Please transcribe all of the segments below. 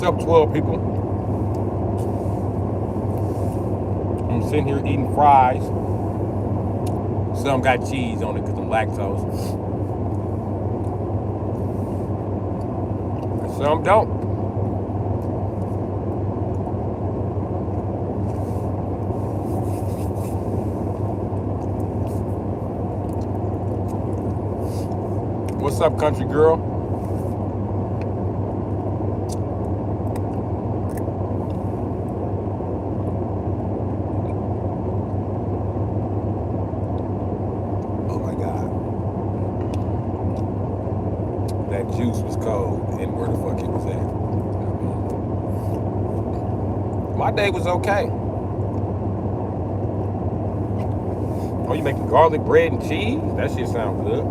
What's up, 12 people? I'm sitting here eating fries. Some got cheese on it because I'm lactose. And some don't. What's up, country girl? Oh my God. That juice was cold, and where the fuck it was at. My day was okay. Oh, you making garlic bread and cheese? That shit sounds good.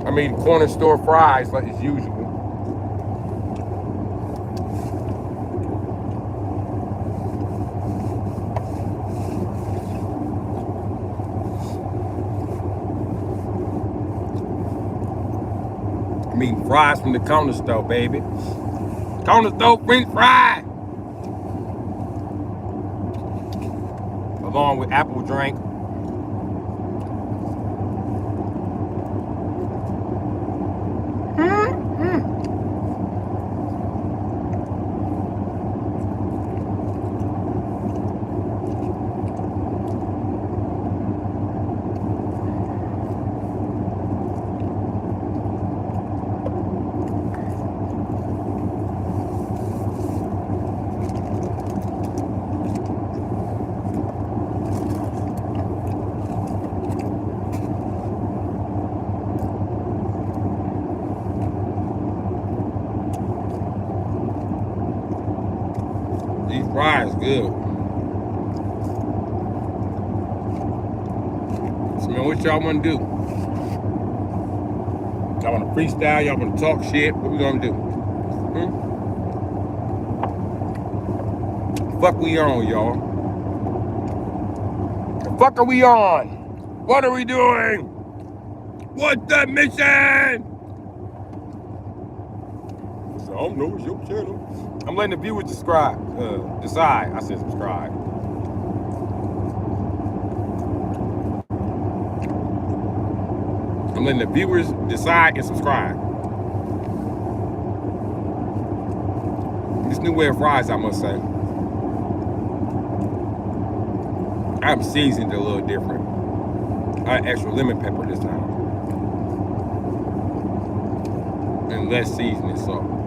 I mean, corner store fries like as usual. I mean, fries from the corner store, baby. Corner store French fries. Along with apple drink. These fries good. So, man, what y'all want to do? Y'all want to freestyle? Y'all want to talk shit? What we gonna do? Fuck we on, y'all? The fuck are we on? What are we doing? What's the mission? So, I don't know. It's your channel. I'm letting the viewers decide. I said subscribe. I'm letting the viewers decide and subscribe. This new way of fries, I must say. I'm seasoned a little different. I had extra lemon pepper this time. And less seasoning salt.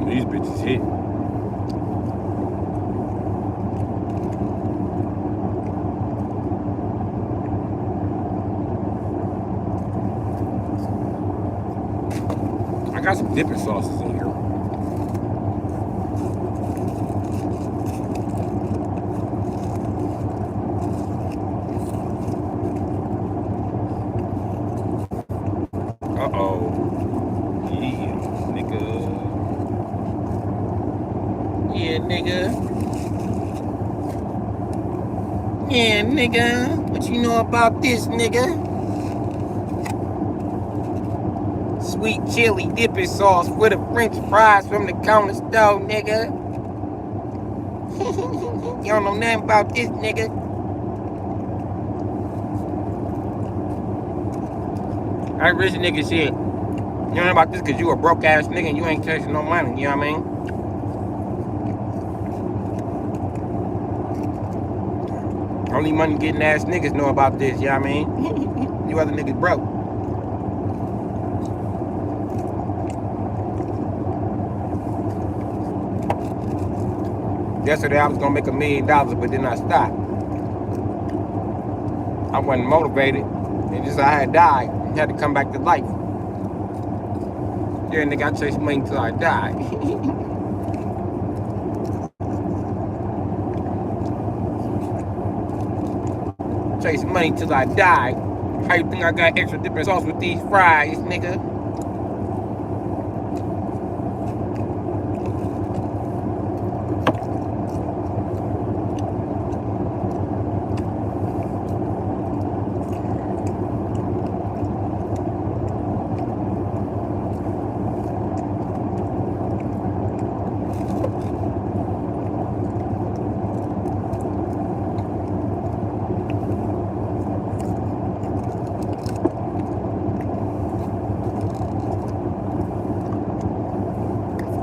These bitches hit. I got some dipping sauces in here. Uh-oh. Yeah, nigga. Yeah, nigga. Yeah, nigga. What you know about this, nigga? Sweet chili dipping sauce for the French fries from the corner store, nigga. You don't know nothing about this, nigga. That rich nigga shit. You know about this because you a broke ass nigga and you ain't touching no money, you know what I mean? Only money getting ass niggas know about this, you know what I mean? You other niggas broke. Yesterday I was gonna make $1 million, but then I stopped. I wasn't motivated. And just I had died. Had to come back to life. Yeah, nigga, I chased money until I died. Chase money till I die. How you think I got extra dipping sauce with these fries, nigga?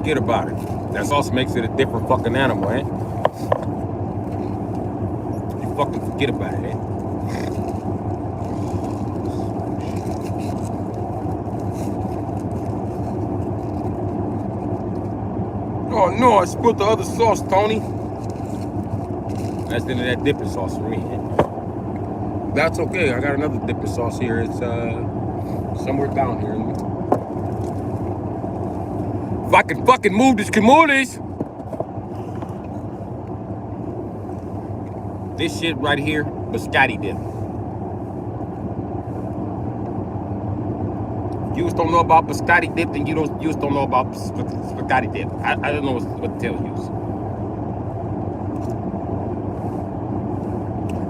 Forget about it. That sauce makes it a different fucking animal, eh? You fucking forget about it, eh? Oh no, I spilled the other sauce, Tony. That's the end of that dipping sauce for me, eh? That's okay. I got another dipping sauce here. It's somewhere down here. If I can fucking move this commodities. This shit right here, biscotti dip. You just don't know about biscotti dip, then you just don't know about spaghetti dip. I don't know what to tell you.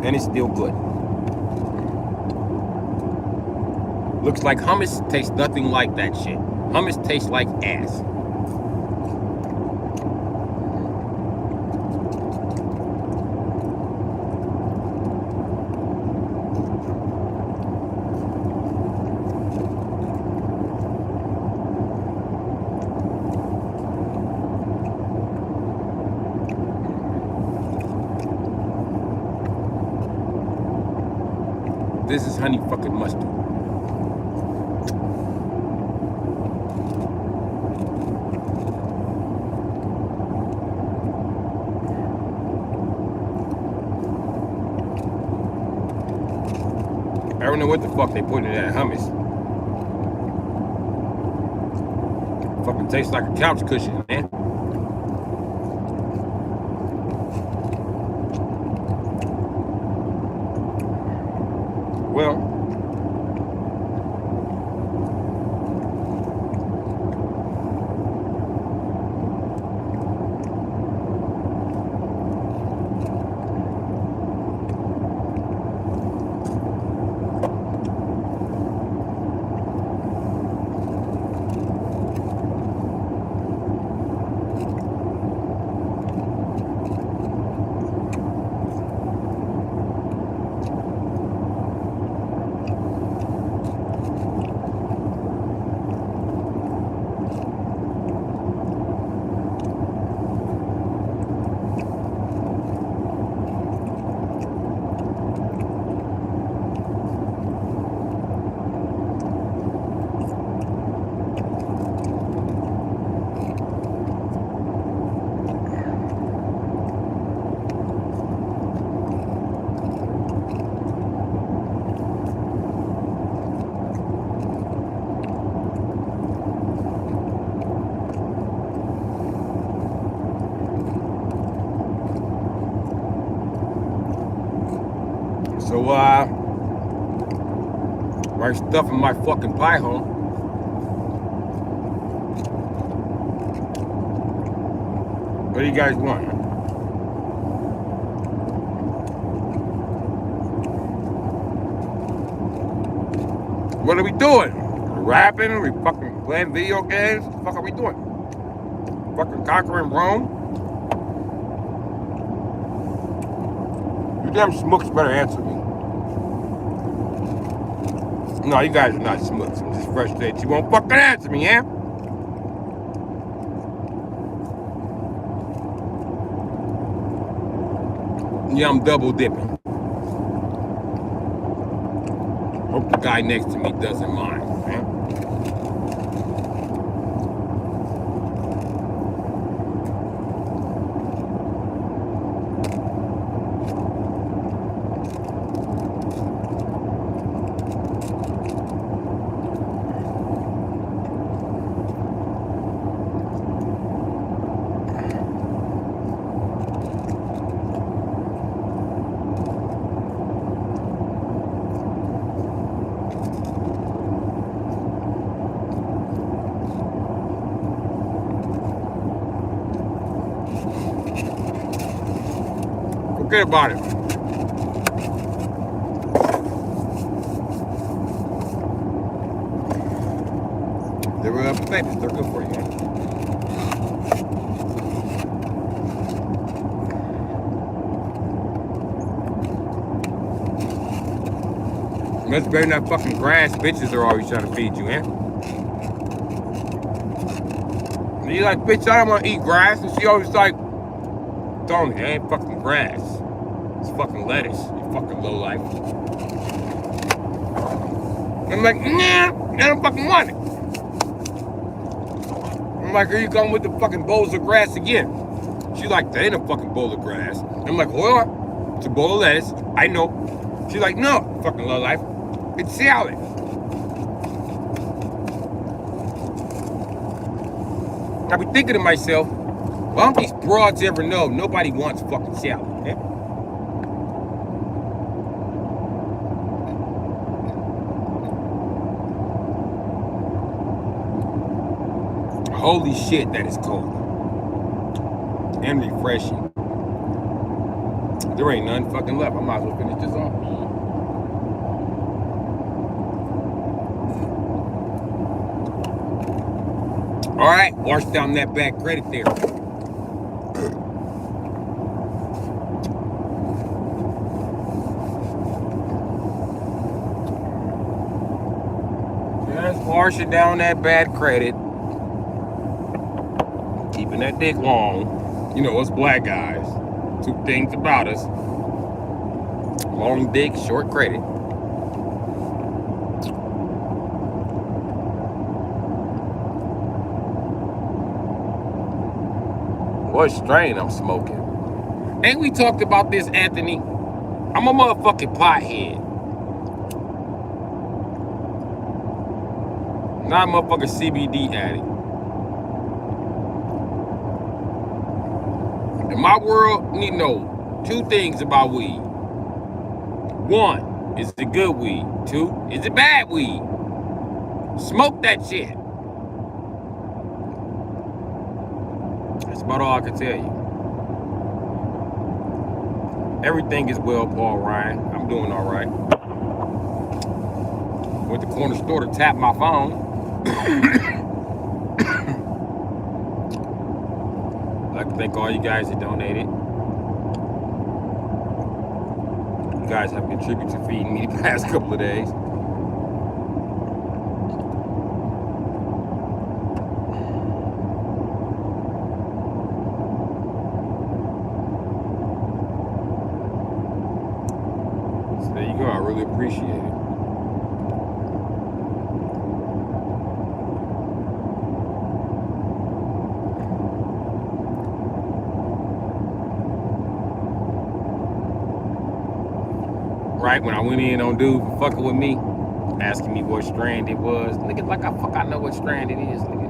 And it's still good. Looks like hummus, tastes nothing like that shit. Hummus tastes like ass. This is honey fucking mustard. I don't know what the fuck they put in that hummus. Fucking tastes like a couch cushion, man. Well, so right stuff in my fucking pie hole. What do you guys want? What are we doing? Rapping? Are we fucking playing video games? What the fuck are we doing? Fucking conquering Rome? You damn smooks better answer me. No, you guys are not smooks. I'm just frustrated. You won't fucking answer me, yeah? Yeah, I'm double dipping. Hope the guy next to me doesn't mind, man. Forget about it. They're potatoes. They're good for you. That's better than that fucking grass bitches are always trying to feed you, eh? And you like, bitch, I don't want to eat grass. And she always like, Tony, it ain't fucking grass. It's fucking lettuce, you fucking lowlife. I'm like, nah, I don't fucking want it. I'm like, here you come with the fucking bowls of grass again. She's like, that ain't a fucking bowl of grass. I'm like, hold on, it's a bowl of lettuce. I know. She's like, no, fucking lowlife. It's salad. I be thinking to myself, why don't these broads ever know nobody wants fucking salad? Eh? Holy shit, that is cold. And refreshing. There ain't none fucking left. I might as well finish this off. All right, wash down that bad credit there. Just washing down that bad credit. Keeping that dick long. You know, us black guys. Two things about us. Long dick, short credit. What strain I'm smoking? Ain't we talked about this, Anthony? I'm a motherfucking pothead. Not a motherfucking CBD addict. In my world, you need to know two things about weed. One, is it good weed? Two, is it bad weed? Smoke that shit. That's about all I can tell you. Everything is well, Paul Ryan. I'm doing all right. Went to the corner store to tap my phone. I'd like to thank all you guys that donated. You guys have contributed to feeding me the past couple of days. So there you go. I really appreciate it. Right when I went in on dude for fucking with me, asking me what strand it was. Nigga, like I know what strand it is, nigga.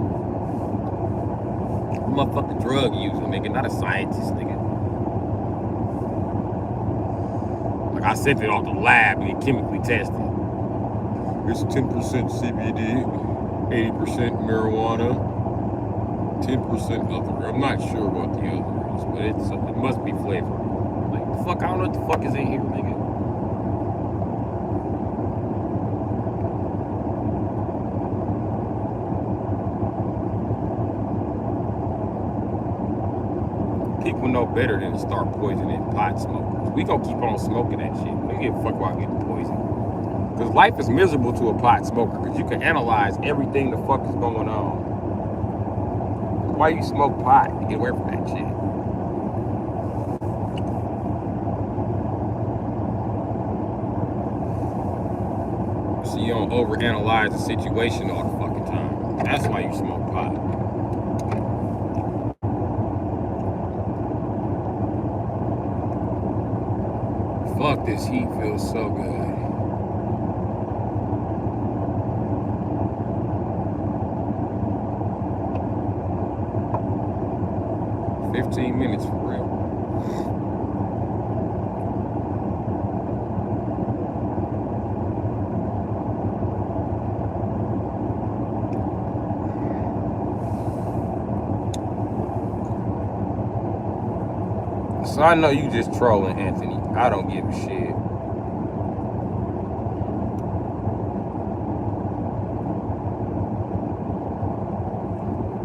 I'm a motherfucking drug user, nigga, not a scientist, nigga. Like I sent it off the lab and get chemically tested. It's 10% CBD, 80% marijuana, 10% other. I'm not sure what the other is, but it must be flavored. Like the fuck, I don't know what the fuck is in here, nigga. People know better than to start poisoning pot smokers. We gonna keep on smoking that shit. We don't give a fuck about getting poisoned. Because life is miserable to a pot smoker because you can analyze everything the fuck is going on. Why you smoke pot? You get away from that shit. So you don't overanalyze the situation all the fucking time. That's why you smoke pot. Fuck, this heat feels so good. $15 minutes for real. So I know you just trolling, Anthony. I don't give a shit.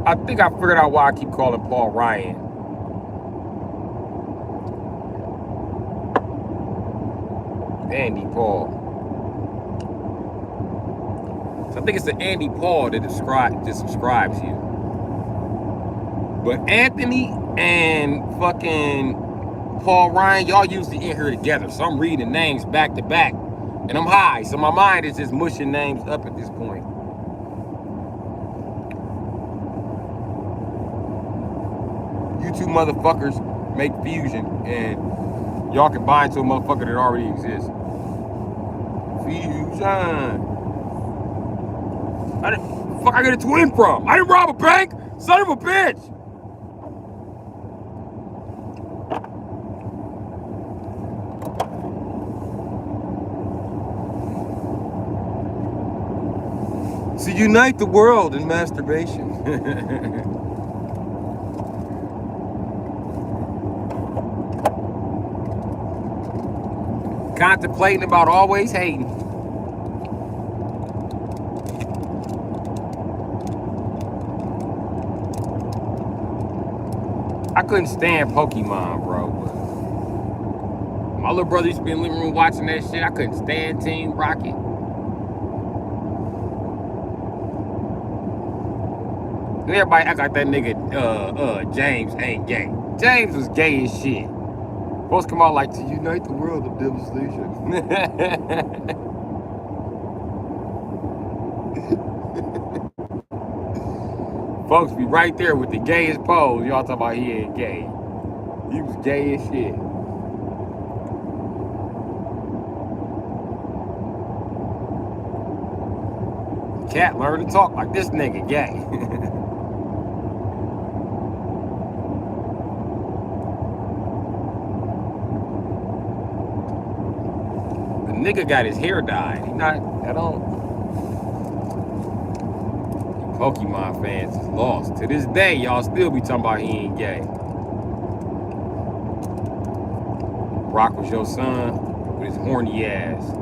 I think I figured out why I keep calling Paul Ryan. Andy Paul. So I think it's the Andy Paul that subscribes you. But Anthony and fucking Paul Ryan, y'all usually in here together. So I'm reading names back to back. And I'm high, so my mind is just mushing names up at this point. You two motherfuckers make fusion, and y'all can bind to a motherfucker that already exists. Fusion. Fuck, I get a twin from? I didn't rob a bank, son of a bitch. So unite the world in masturbation. Contemplating about always hating. I couldn't stand Pokemon, bro. My little brother used to be in the living room watching that shit. I couldn't stand Team Rocket. And everybody act like that nigga James ain't gay. James was gay as shit. Folks come out like, to unite the world of devastation. Folks be right there with the gayest pose. Y'all talking about he ain't gay. He was gay as shit. Cat learned to talk like this nigga gay. The nigga got his hair dyed. He not at all. Pokemon fans is lost. To this day, y'all still be talking about he ain't gay. Brock was your son with his horny ass.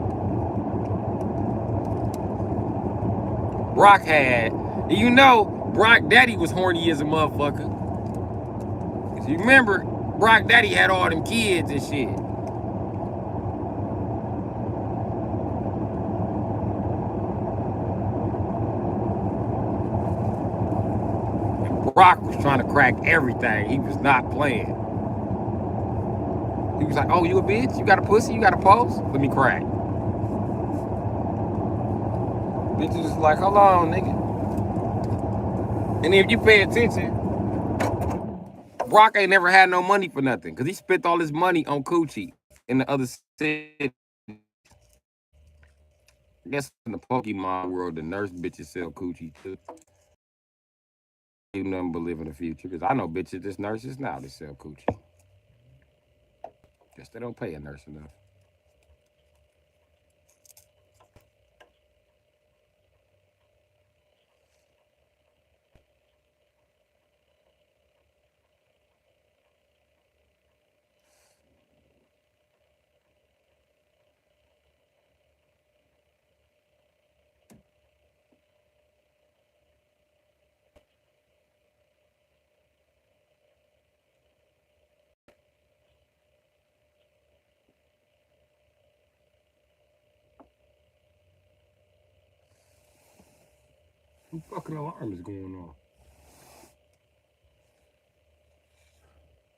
Brock had, you know, Brock Daddy was horny as a motherfucker. Cause you remember, Brock Daddy had all them kids and shit. And Brock was trying to crack everything. He was not playing. He was like, oh, you a bitch? You got a pussy? You got a pose? Let me crack. Bitches is like, hold on, nigga. And if you pay attention, Brock ain't never had no money for nothing because he spent all his money on coochie in the other city. I guess in the Pokemon world, the nurse bitches sell coochie too. Do nothing but live in the future because I know bitches, just nurses now, they sell coochie. Guess they don't pay a nurse enough. What fucking alarm is going on?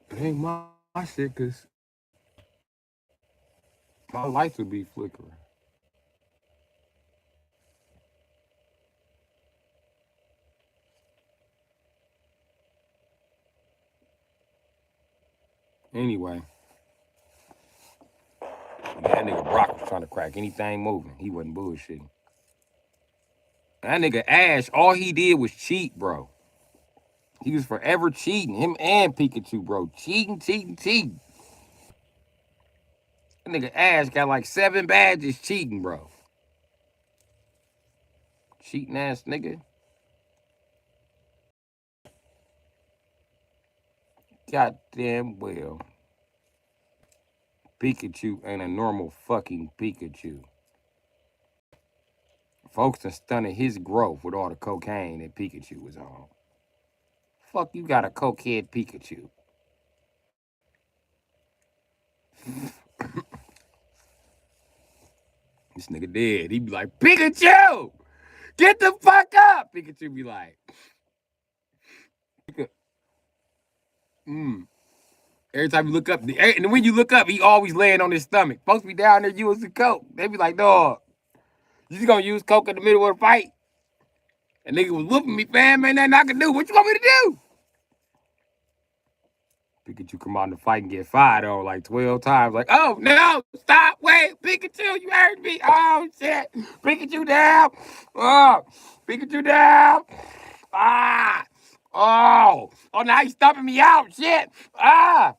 It ain't my shit because my lights would be flickering. Anyway, that nigga Brock was trying to crack anything moving. He wasn't bullshitting. That nigga Ash, all he did was cheat, bro. He was forever cheating. Him and Pikachu, bro. Cheating. That nigga Ash got like 7 badges cheating, bro. Cheating ass nigga. Goddamn well. Pikachu ain't a normal fucking Pikachu. Folks done stunted his growth with all the cocaine that Pikachu was on. Fuck, you got a cokehead Pikachu. This nigga dead. He be like, Pikachu! Get the fuck up! Pikachu be like, Every time you look up, and when you look up, he always laying on his stomach. Folks be down there using coke. They be like, dog, you just gonna use coke in the middle of the fight? And nigga was whooping me, fam, ain't nothing I can do. What you want me to do? Pikachu come out in the fight and get fired on like 12 times. Like, oh, no, stop, wait, Pikachu, you hurt me. Oh, shit. Pikachu down. Oh, Pikachu down. Ah. Oh, now he's stomping me out. Shit. Ah.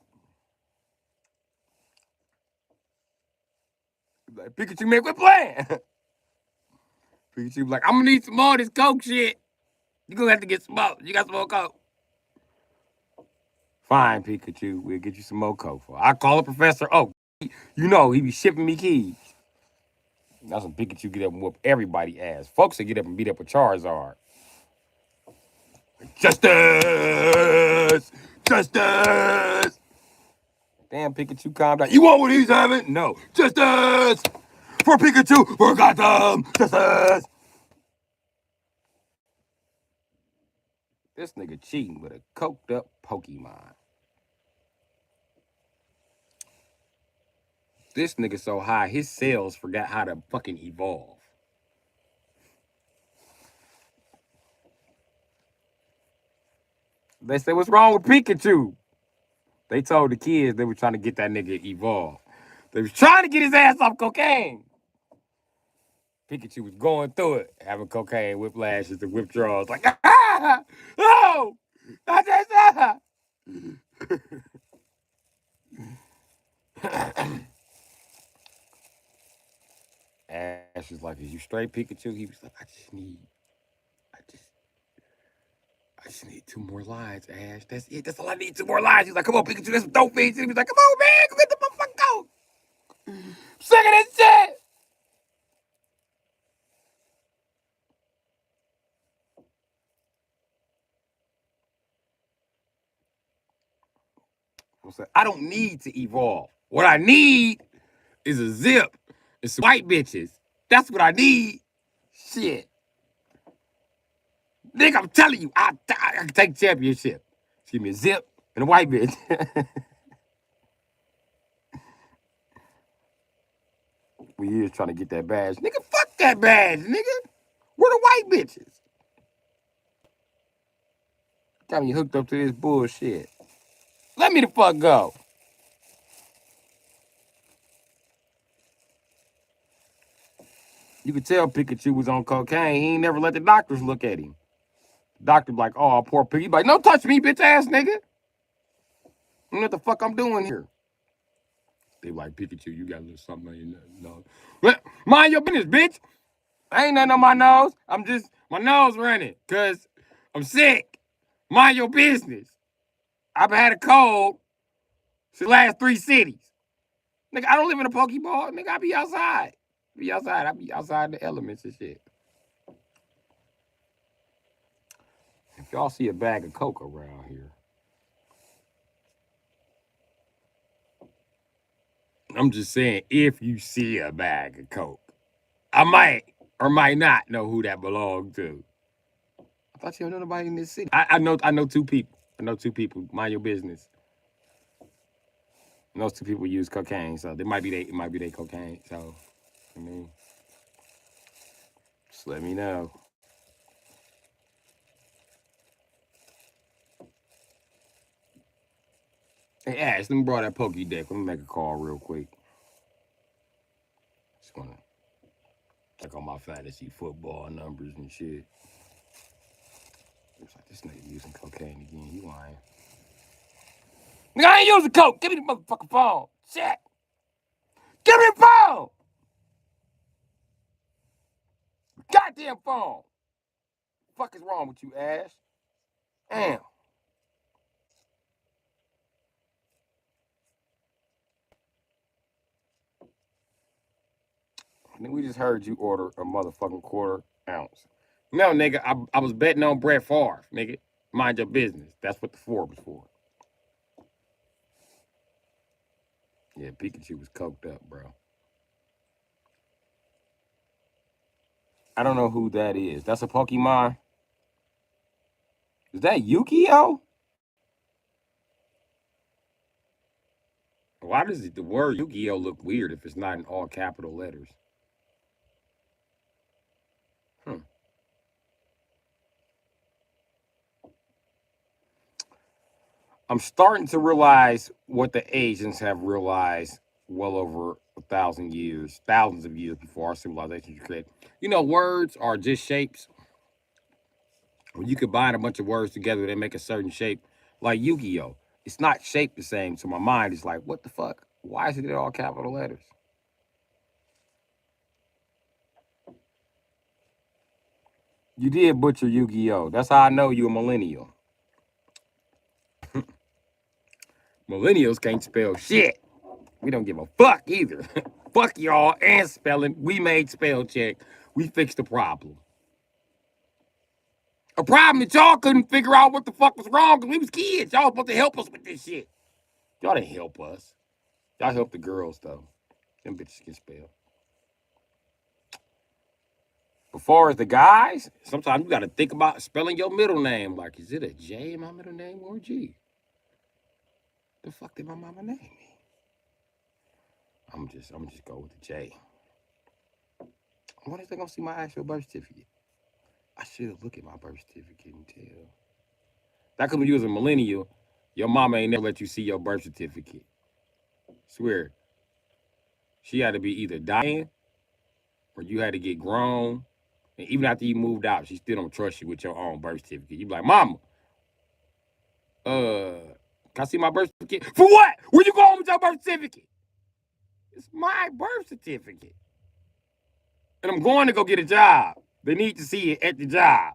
Like, Pikachu, man, quit playing. Pikachu like, I'm gonna need some more of this coke shit. You gonna have to get some more. You got some more coke? Fine, Pikachu. We'll get you some more coke. I call the Professor Oak. You know, he be shipping me keys. That's when Pikachu get up and whoop everybody ass. Folks will get up and beat up a Charizard. Justice! Justice! Damn, Pikachu, calm down. You want what he's having? No. Justice! For Pikachu! For Gotham! Justice! This nigga cheating with a coked up Pokemon. This nigga so high, his cells forgot how to fucking evolve. They say, what's wrong with Pikachu? They told the kids they were trying to get that nigga evolved. They was trying to get his ass off cocaine. Pikachu was going through it, having cocaine whiplashes and withdrawals. Like, ah! Oh! I just, ah! Ash was like, is you straight, Pikachu? He was like, I just need 2 more lines, Ash. That's it. That's all I need. 2 more lines. He's like, come on, Pikachu. That's some dope things. He was like, come on, man. Go get the motherfucking coat. Sick of this shit. I don't need to evolve. What I need is a zip and some white bitches. That's what I need. Shit. Nigga, I'm telling you, I can take championship. Give me a zip and a white bitch. We is trying to get that badge. Nigga, fuck that badge, nigga. Where the white bitches? Got me hooked up to this bullshit. Let me the fuck go. You could tell Pikachu was on cocaine. He ain't never let the doctors look at him. The doctor be like, oh, poor Pikachu. He be like, don't touch me, bitch ass nigga. You know what the fuck I'm doing here? They like, Pikachu, you got a little something on your nose. Mind your business, bitch. I ain't nothing on my nose. My nose running because I'm sick. Mind your business. I've had a cold since the last 3 cities. Nigga, I don't live in a Pokeball. Nigga, I be outside. I be outside the elements and shit. If y'all see a bag of coke around here, I'm just saying, if you see a bag of coke, I might or might not know who that belonged to. I thought you don't know nobody in this city. I know 2 people. I know 2 people. Mind your business. And those 2 people use cocaine, so it might be they cocaine. So, I mean, just let me know. Hey, Ash, let me borrow that Pokédex. Let me make a call real quick. Just wanna check on my fantasy football numbers and shit. Looks like this nigga using cocaine again. You lying. Nigga, I ain't using coke. Give me the motherfucking phone. Shit. Give me the phone. Goddamn phone. The fuck is wrong with you, Ash? Damn. We just heard you order a motherfucking quarter ounce. No, nigga, I was betting on Brett Favre, nigga. Mind your business. That's what the 4 was for. Yeah, Pikachu was coked up, bro. I don't know who that is. That's a Pokemon? Is that Yu-Gi-Oh? Why does the word Yu-Gi-Oh look weird if it's not in all capital letters? I'm starting to realize what the Asians have realized well over 1,000 years, thousands of years before our civilization was created. You know, words are just shapes. When you combine a bunch of words together, they make a certain shape. Like Yu-Gi-Oh, it's not shaped the same. So my mind is like, what the fuck? Why is it in all capital letters? You did butcher Yu-Gi-Oh. That's how I know you a millennial. Millennials can't spell shit. We don't give a fuck either. Fuck y'all and spelling. We made spell check. We fixed the problem. A problem that y'all couldn't figure out what the fuck was wrong because we was kids. Y'all was supposed to help us with this shit. Y'all didn't help us. Y'all helped the girls, though. Them bitches can spell. As far as the guys, sometimes you got to think about spelling your middle name. Like, is it a J in my middle name or a G? The fuck did my mama name me? I'm just go with the J. When is they gonna see my actual birth certificate? I should look at my birth certificate and tell. That could be you as a millennial. Your mama ain't never let you see your birth certificate. Swear. She had to be either dying or you had to get grown. And even after you moved out, she still don't trust you with your own birth certificate. You be like, Mama, can I see my birth certificate? For what? Where you going with your birth certificate? It's my birth certificate. And I'm going to go get a job. They need to see it at the job.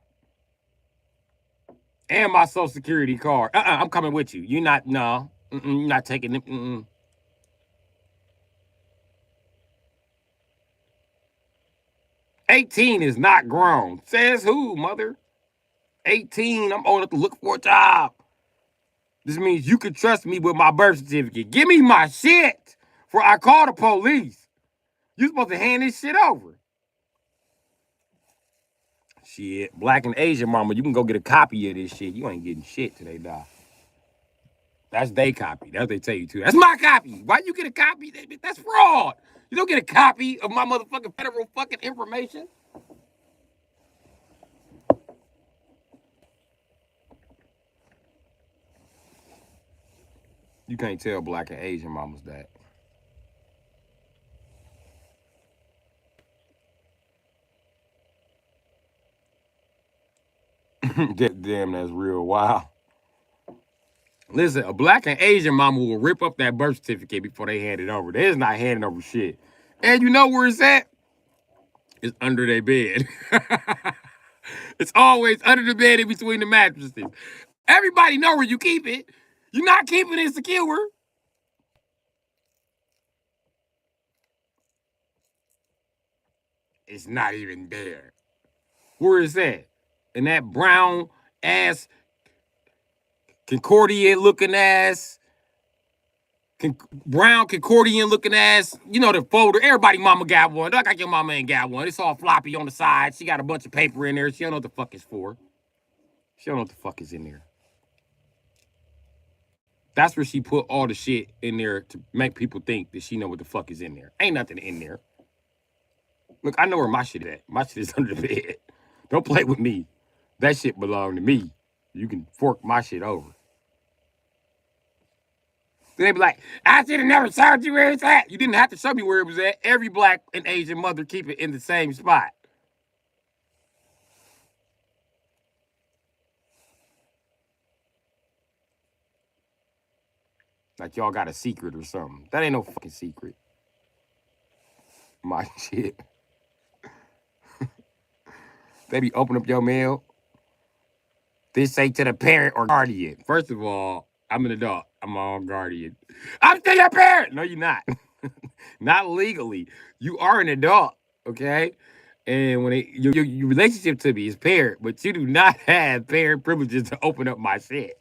And my social security card. I'm coming with you. You're not, no. You're not taking it. 18 is not grown. Says who, mother? 18, I'm old enough to look for a job. This means you can trust me with my birth certificate. Give me my shit before I call the police. You supposed to hand this shit over. Shit, black and Asian mama, you can go get a copy of this shit. You ain't getting shit till they die. That's their copy. That's what they tell you too. That's my copy. Why you get a copy? That's fraud. You don't get a copy of my motherfucking federal fucking information. You can't tell black and Asian mamas that. Damn, that's real. Wow. Listen, a black and Asian mama will rip up that birth certificate before they hand it over. They're not handing over shit. And you know where it's at? It's under their bed. It's always under the bed in between the mattresses. Everybody know where you keep it. You're not keeping it secure. It's not even there. Where is that? In that brown ass, Concordia looking ass, brown Concordian looking ass, you know, the folder. Everybody mama got one. Look like your mama ain't got one. It's all floppy on the side. She got a bunch of paper in there. She don't know what the fuck it's for. She don't know what the fuck is in there. That's where she put all the shit in there to make people think that she know what the fuck is in there. Ain't nothing in there. Look, I know where my shit is at. My shit is under the bed. Don't play with me. That shit belong to me. You can fork my shit over. Then they be like, I should have never showed you where it's at. You didn't have to show me where it was at. Every black and Asian mother keep it in the same spot. Like y'all got a secret or something. That ain't no fucking secret. My shit. They be open up your mail. This say to the parent or guardian. First of all, I'm an adult. I'm my own guardian. I'm still your parent. No, you're not. Not legally. You are an adult. okay? And when your relationship to me is parent, but you do not have parent privileges to open up my shit.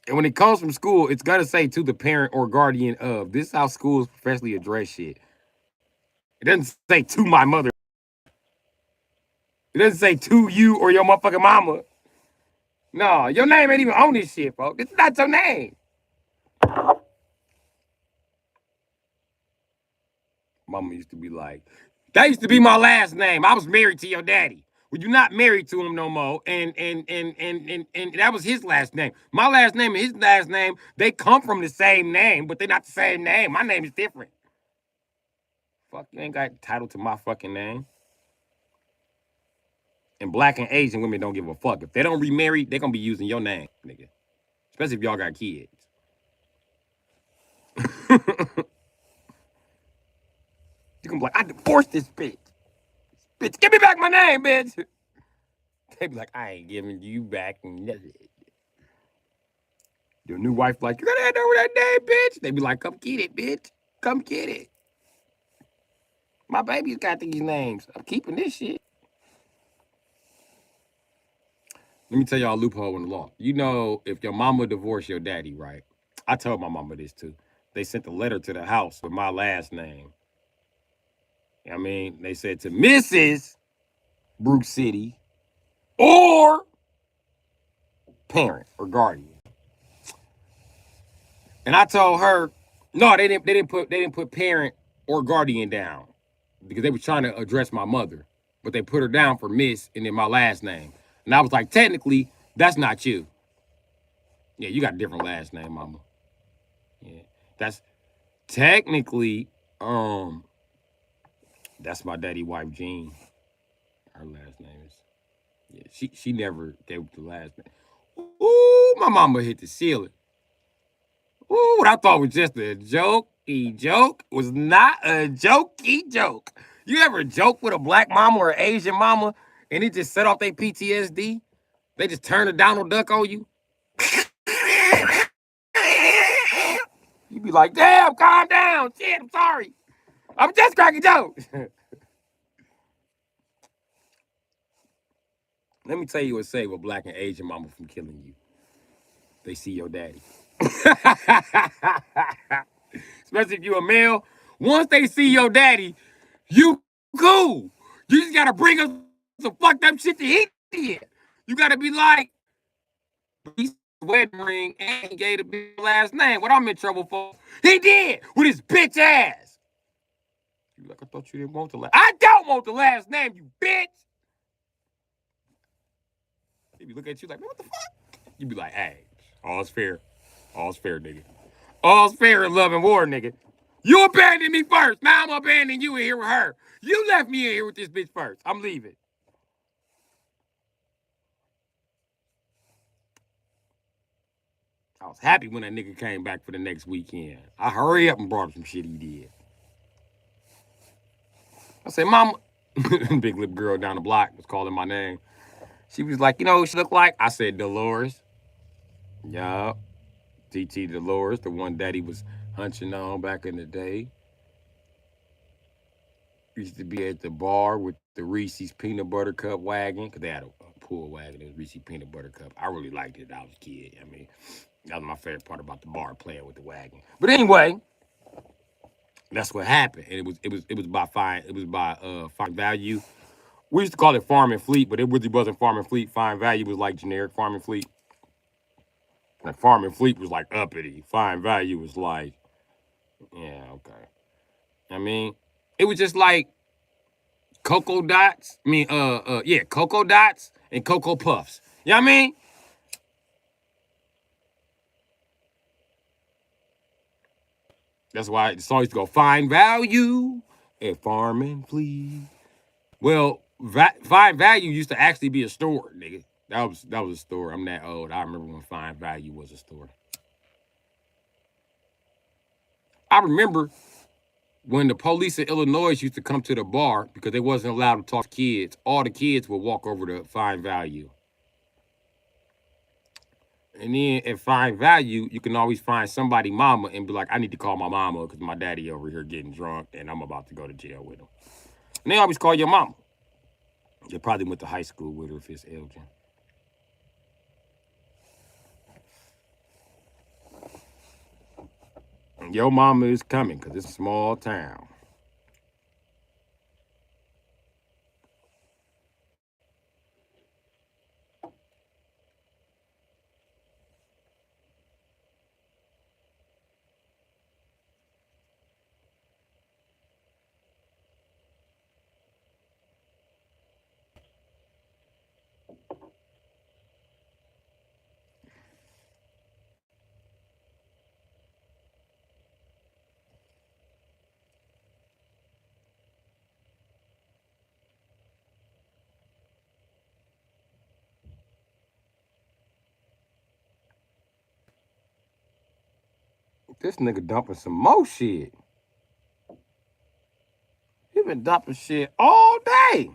And when it comes from school, it's gonna say to the parent or guardian of. This is how schools professionally address shit. It doesn't say to my mother. It doesn't say to you or your motherfucking mama. No, your name ain't even on this shit, folks. It's not your name. Mama used to be like, that used to be my last name. I was married to your daddy. Well, you're not married to him no more. And that was his last name. My last name and his last name, they come from the same name, but they're not the same name. My name is different. Fuck, you ain't got title to my fucking name. And black and Asian women don't give a fuck. If they don't remarry, they're gonna be using your name, nigga. Especially if y'all got kids. You can be like, I divorced this bitch. Bitch, give me back my name, bitch. They be like, I ain't giving you back nothing. Your new wife like, you gotta hand over that name, bitch. They be like, come get it, bitch. Come get it. My baby's got these names. I'm keeping this shit. Let me tell y'all a loophole in the law. You know, if your mama divorced your daddy, right? I told my mama this too. They sent a letter to the house with my last name. I mean, they said to Mrs. Bru Sitdee or parent or guardian. And I told her, no, they didn't put parent or guardian down because they were trying to address my mother, but they put her down for Miss and then my last name. And I was like, technically, that's not you. Yeah, you got a different last name, mama. Yeah, that's technically, that's my daddy wife, Jean. Her last name is, yeah, she never gave the last name. Ooh, my mama hit the ceiling. Ooh, what I thought was just a jokey joke was not a jokey joke. You ever joke with a black mama or an Asian mama and it just set off their PTSD? They just turn a Donald Duck on you? You be like, damn, calm down. Shit, I'm sorry. I'm just cracking jokes. Let me tell you what save a black and Asian mama from killing you. They see your daddy. Especially if you're a male. Once they see your daddy, you cool. You just gotta bring us some fucked up shit to he did. You gotta be like, he's wedding ring and he gave the last name. What I'm in trouble for? He did with his bitch ass. You like, I thought you didn't want the last. I don't want the last name, you bitch. He be looking at you like, what the fuck? You be like, hey, all's fair. All's fair, nigga. All's fair in love and war, nigga. You abandoned me first. Now I'm abandoning you in here with her. You left me in here with this bitch first. I'm leaving. I was happy when that nigga came back for the next weekend. I hurry up and brought him some shit he did. I said, Mama, big lip girl down the block was calling my name. She was like, you know who she looked like? I said, Dolores. Yup. TT Dolores, the one daddy was hunching on back in the day. Used to be at the bar with the Reese's peanut butter cup wagon, because they had a pool wagon. It was Reese's peanut butter cup. I really liked it when I was a kid. I mean, that was my favorite part about the bar, playing with the wagon. But anyway, that's what happened. And it was by fine value. We used to call it Farm and Fleet, but it really wasn't Farm and Fleet. Fine value was like generic Farm and Fleet. Like Farm and Fleet was like uppity. Fine value was like, yeah, okay. I mean, it was just like Cocoa Dots. I mean, Cocoa Dots and Cocoa Puffs. You know what I mean? That's why the song used to go, Fine Value at Farm and Fleet. Well, Fine Value used to actually be a store, nigga. That was a store. I'm that old. I remember when Fine Value was a store. I remember when the police in Illinois used to come to the bar because they wasn't allowed to talk to kids. All the kids would walk over to Fine Value. And then at Find Value, you can always find somebody mama and be like, I need to call my mama because my daddy over here getting drunk and I'm about to go to jail with him. And they always call your mama. They probably went to high school with her if it's Elgin. And your mama is coming because it's a small town. This nigga dumping some more shit. He been dumping shit all day.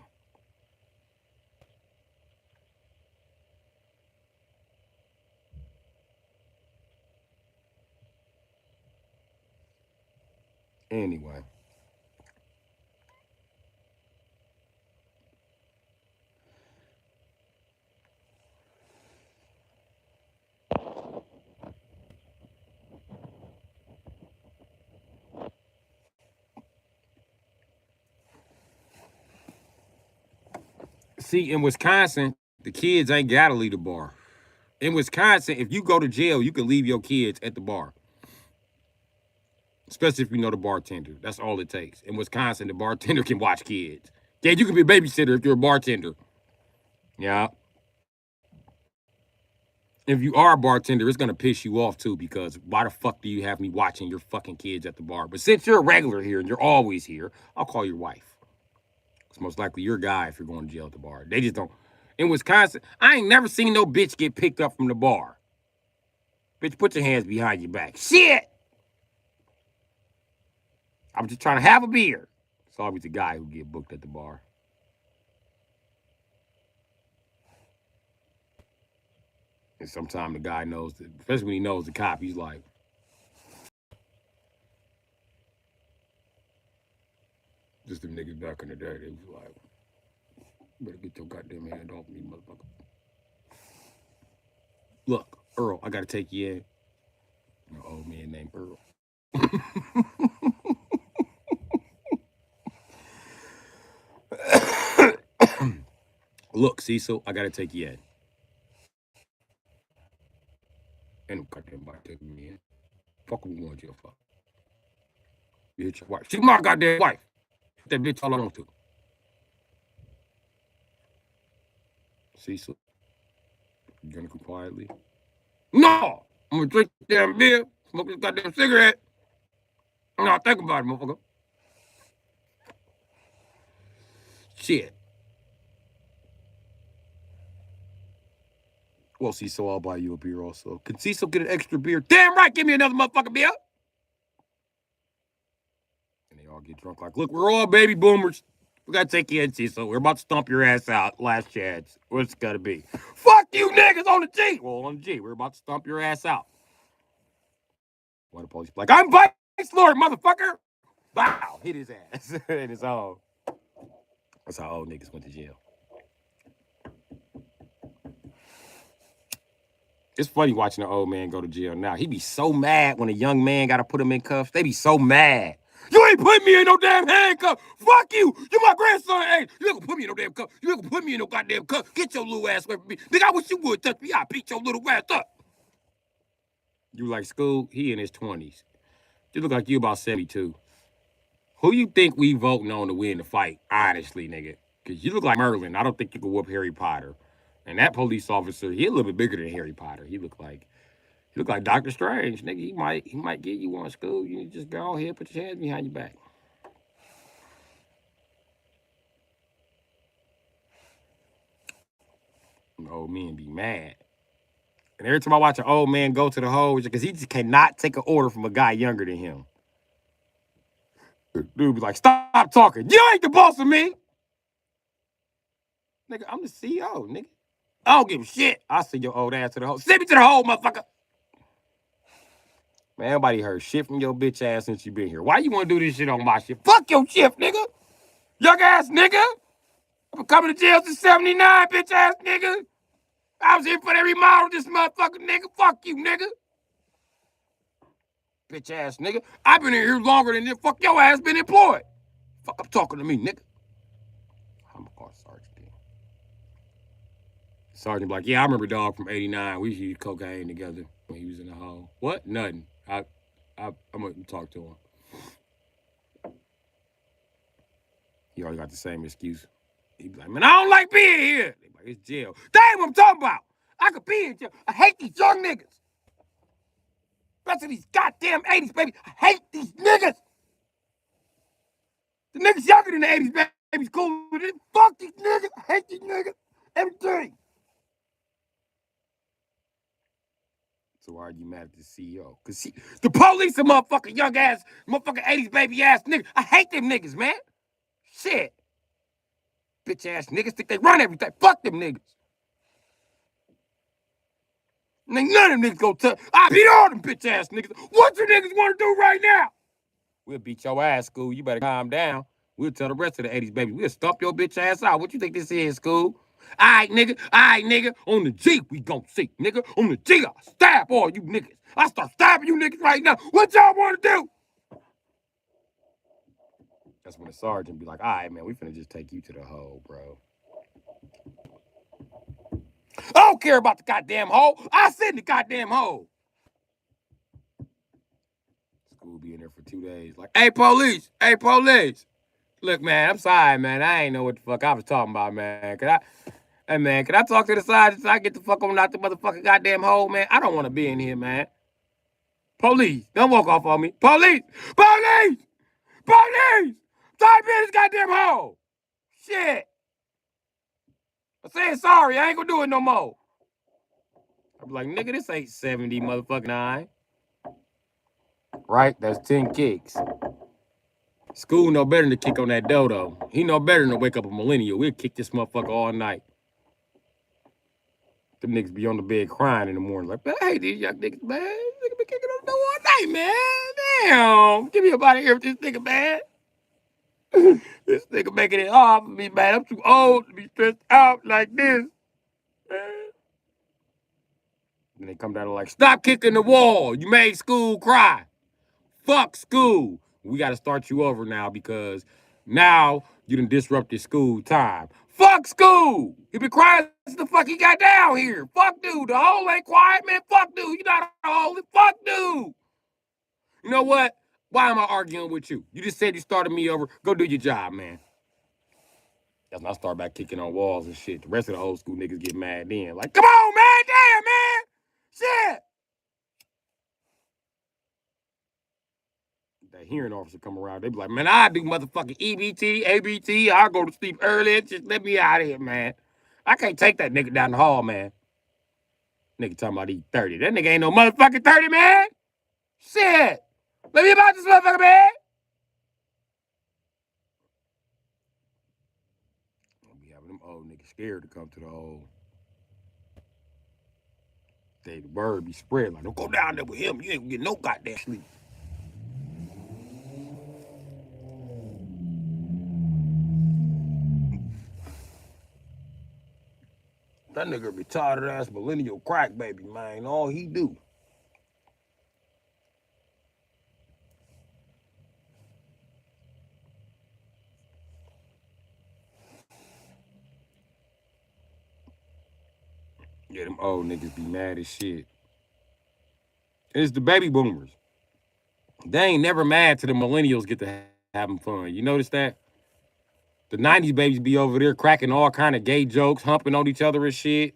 Anyway. See, in Wisconsin, the kids ain't gotta leave the bar. In Wisconsin, if you go to jail, you can leave your kids at the bar. Especially if you know the bartender. That's all it takes. In Wisconsin, the bartender can watch kids. Yeah, you can be a babysitter if you're a bartender. Yeah. If you are a bartender, it's gonna piss you off too, because why the fuck do you have me watching your fucking kids at the bar? But since you're a regular here and you're always here, I'll call your wife. It's most likely your guy if you're going to jail at the bar. They just don't. In Wisconsin, I ain't never seen no bitch get picked up from the bar. Bitch, put your hands behind your back. Shit! I'm just trying to have a beer. It's always the guy who get booked at the bar. And sometimes the guy knows, especially when he knows the cop, he's like, just them niggas back in the day, they was like, better get your goddamn hand off me, motherfucker. Look, Earl, I gotta take you in. An old man named Earl. Look, Cecil, I gotta take you in. Ain't no goddamn body taking me in. Fuck we going to jail for. You hit your wife. She's my goddamn wife. Hit that bitch all I want to. Cecil, you gonna go quietly? No! I'm gonna drink this damn beer, smoke this goddamn cigarette. No, think about it, motherfucker. Shit. Well, Cecil, I'll buy you a beer also. Can Cecil get an extra beer? Damn right, give me another motherfucking beer. And they all get drunk like, look, we're all baby boomers. We gotta take you in, Cecil. We're about to stomp your ass out. Last chance. What's it gotta be? Fuck you niggas on the G. Well, on the G, we're about to stomp your ass out. One of the police like, I'm Vice Lord, motherfucker. Wow, hit his ass. And it's all. That's how old niggas went to jail. It's funny watching an old man go to jail now. He be so mad when a young man got to put him in cuffs. They be so mad. You ain't putting me in no damn handcuff. Fuck you. You my grandson. Hey, you ain't gonna put me in no damn cuff. You ain't gonna put me in no goddamn cuff. Get your little ass away from me. Nigga, I wish you would touch me. I beat your little ass up. You like school? He in his 20s. You look like you about 72. Who you think we voting on to win the fight? Honestly, nigga. Because you look like Merlin. I don't think you could whoop Harry Potter. And that police officer, he a little bit bigger than Harry Potter. He look like Doctor Strange, nigga. He might get you on school. You need to just go ahead, put your hands behind your back. Old men be mad. And every time I watch an old man go to the hole, because he just cannot take an order from a guy younger than him. Dude be like, stop talking. You ain't the boss of me. Nigga, I'm the CEO, nigga. I don't give a shit. I send your old ass to the hole. Send me to the hole, motherfucker. Man, nobody heard shit from your bitch ass since you been here. Why you want to do this shit on my shit? Fuck your shift, nigga. Young ass nigga. I've been coming to jail since 79, bitch ass nigga. I was here for every model, this motherfucker, nigga. Fuck you, nigga. Bitch ass nigga. I've been here longer than this. Fuck your ass been employed. Fuck up talking to me, nigga. I'm gonna call Sergeant then. Sergeant be like, yeah, I remember dog from 89. We used to use cocaine together when he was in the hole. What? Nothing. I'm gonna talk to him. He always got the same excuse. He be like, man, I don't like being here. They be like, it's jail. That ain't what I'm talking about. I could be in jail. I hate these young niggas. Rest of these goddamn 80s, baby. I hate these niggas. The niggas younger than the 80s, baby's cool with it. Fuck these niggas. I hate these niggas. Everything. So why are you mad at the CEO? Because the police are motherfucking young ass, motherfucking 80s baby ass niggas. I hate them niggas, man. Shit. Bitch ass niggas think they run everything. Fuck them niggas. And none of them niggas go tell. I beat all them bitch ass niggas. What you niggas want to do right now? We'll beat your ass, school. You better calm down. We'll tell the rest of the 80s baby. We'll stomp your bitch ass out. What you think this is, school? All right, nigga. On the G, we gon' see, nigga. On the G, I'll stab all you niggas. I start stabbing you niggas right now. What y'all want to do? That's when the sergeant be like, all right, man, we finna just take you to the hole, bro. I don't care about the goddamn hole. I sit in the goddamn hole. School be in there for 2 days. Like, hey, police. Look, man, I'm sorry, man. I ain't know what the fuck I was talking about, man. Can I talk to the side so I get the fuck on out the motherfucking goddamn hole, man? I don't want to be in here, man. Police, don't walk off on me. Police! Tired of being in this goddamn hole. Shit. I'm saying sorry. I ain't gonna do it no more. I'm like, nigga, this ain't 70 motherfucking 9. Right? That's 10 kicks. School know better than to kick on that dodo. He know better than to wake up a millennial. We'll kick this motherfucker all night. Them niggas be on the bed crying in the morning like, hey, these young niggas, man. This nigga been kicking on the door all night, man. Damn. Get me up out of here with this nigga, man. This nigga making it hard for me, man. I'm too old to be stressed out like this. Man. And they come down and like, stop kicking the wall. You made school cry. Fuck school. We got to start you over now because now you done disrupted school time. Fuck school. He been crying since the fuck he got down here. Fuck dude. The hole ain't quiet, man. Fuck dude. You not a hole. Fuck dude. You know what? Why am I arguing with you? You just said you started me over. Go do your job, man. That's when I start back kicking on walls and shit. The rest of the old school niggas get mad then. Like, come on, man. Damn, man. Shit. That hearing officer come around, they be like, man, I do motherfucking EBT, ABT. I'll go to sleep early. Just let me out of here, man. I can't take that nigga down the hall, man. Nigga talking about he 30. That nigga ain't no motherfucking 30, man. Shit. Let me about this motherfucker, man. I'll be having them old niggas scared to come to the hole. The word be spread like, don't go down there with him. You ain't gonna get no goddamn sleep. That nigga retarded ass millennial crack baby, man. All he do. Yeah, them old niggas be mad as shit. It's the baby boomers. They ain't never mad till the millennials get to having fun. You notice that? The 90s babies be over there cracking all kind of gay jokes, humping on each other and shit.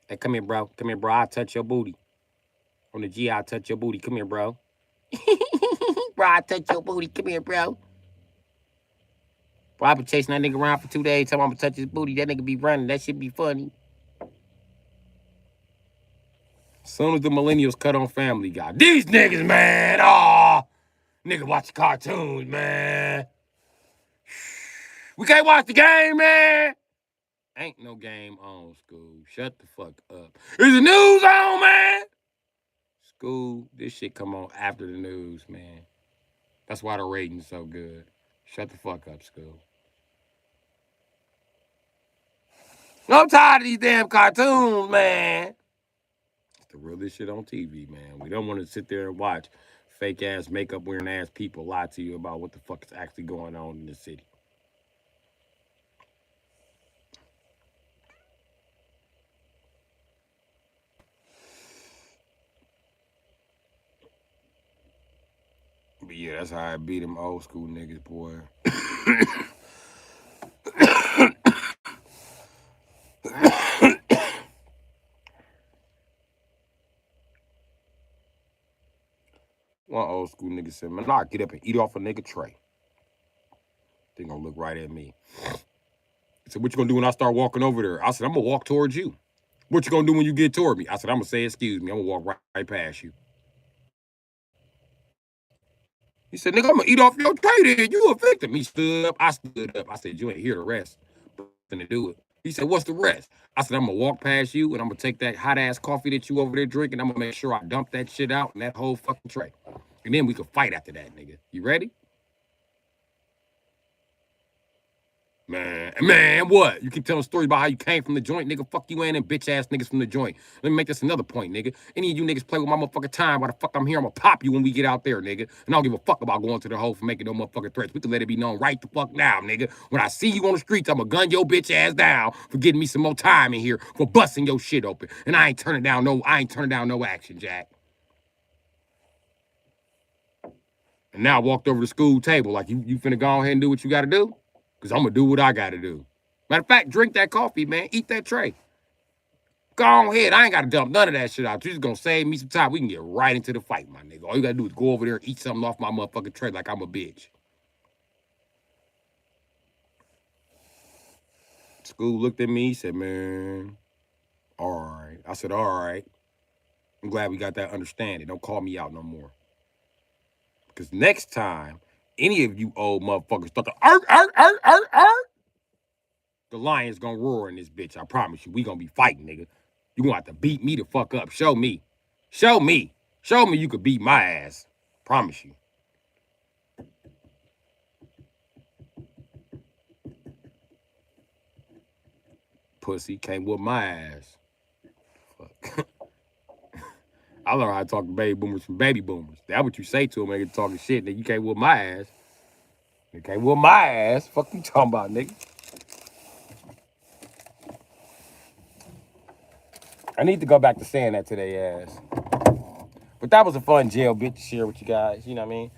Hey, come here, bro. Come here, bro. I'll touch your booty. On the G, I'll touch your booty. Come here, bro. Bro, I'll touch your booty. Come here, bro. Bro, I been chasing that nigga around for 2 days. Tell him I'm gonna touch his booty. That nigga be running. That shit be funny. As soon as the millennials cut on Family Guy. These niggas, man. Nigga watch cartoons, man. We can't watch the game, man. Ain't no game on, school. Shut the fuck up. Is the news on, man? School, this shit come on after the news, man. That's why the rating's so good. Shut the fuck up, school. I'm tired of these damn cartoons, man. It's the realest shit on TV, man. We don't want to sit there and watch fake ass makeup wearing ass people lie to you about what the fuck is actually going on in the city. But yeah, that's how I beat them old school niggas, boy. One old school nigga said, man, I'll get up and eat off a nigga tray. They gonna look right at me. He said, what you gonna do when I start walking over there? I said, I'm gonna walk towards you. What you gonna do when you get toward me? I said, I'm gonna say, excuse me. I'm gonna walk right past you. He said, nigga, I'm gonna eat off your tray then. You a victim. He stood up. I stood up. I said, you ain't here to rest. To do it. He said, what's the rest? I said, I'm gonna walk past you and I'm gonna take that hot ass coffee that you over there drinking. I'm gonna make sure I dump that shit out in that whole fucking tray. And then we could fight after that, nigga. You ready? Man, what? You keep telling stories about how you came from the joint, nigga. Fuck you and them bitch ass niggas from the joint. Let me make this another point, nigga. Any of you niggas play with my motherfucking time, why the fuck I'm here, I'm gonna pop you when we get out there, nigga. And I don't give a fuck about going to the hole for making no motherfucking threats. We can let it be known right the fuck now, nigga. When I see you on the streets, I'm gonna gun your bitch ass down for getting me some more time in here for busting your shit open. And I ain't turning down no action, Jack. And now I walked over to the school table like you finna go ahead and do what you gotta do? Cause I'm gonna do what I gotta do. Matter of fact, drink that coffee, man. Eat that tray. Go on ahead. I ain't got to dump none of that shit out. You're just going to save me some time. We can get right into the fight, my nigga. All you got to do is go over there and eat something off my motherfucking tray like I'm a bitch. School looked at me, said, man, all right. I said, all right. I'm glad we got that understanding. Don't call me out no more. Because next time, any of you old motherfuckers start to the lion's gonna roar in this bitch. I promise you. We gonna be fighting, nigga. You gonna have to beat me the fuck up. Show me. Show me. Show me you could beat my ass. Promise you. Pussy can't whoop my ass. Fuck. I learned how to talk to baby boomers from baby boomers. That's what you say to them when they get talking shit. Nigga, you can't whoop my ass. You can't whoop my ass. Fuck you talking about, nigga. I need to go back to saying that to their ass. But that was a fun jail bit to share with you guys. You know what I mean?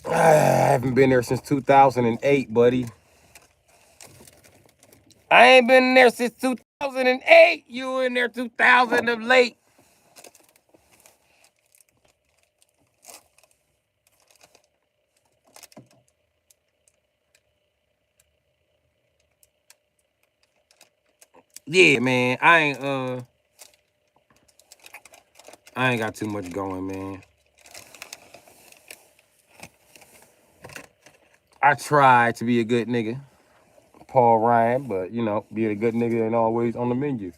I haven't been there since 2008, buddy. I ain't been there since 2008. You were in there 2000 of late. Yeah, man. I ain't got too much going, man. I try to be a good nigga. Paul Ryan, but you know, being a good nigga ain't always on the menu.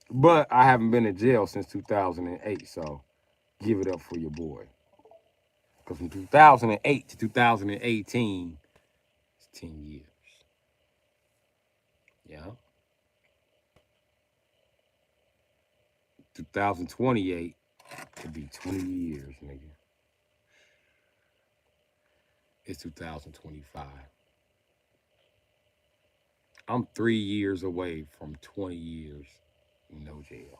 But I haven't been in jail since 2008, so give it up for your boy. Because from 2008 to 2018, it's 10 years. Yeah. 2028 could be 20 years, nigga. It's 2025. I'm 3 years away from 20 years, no jail.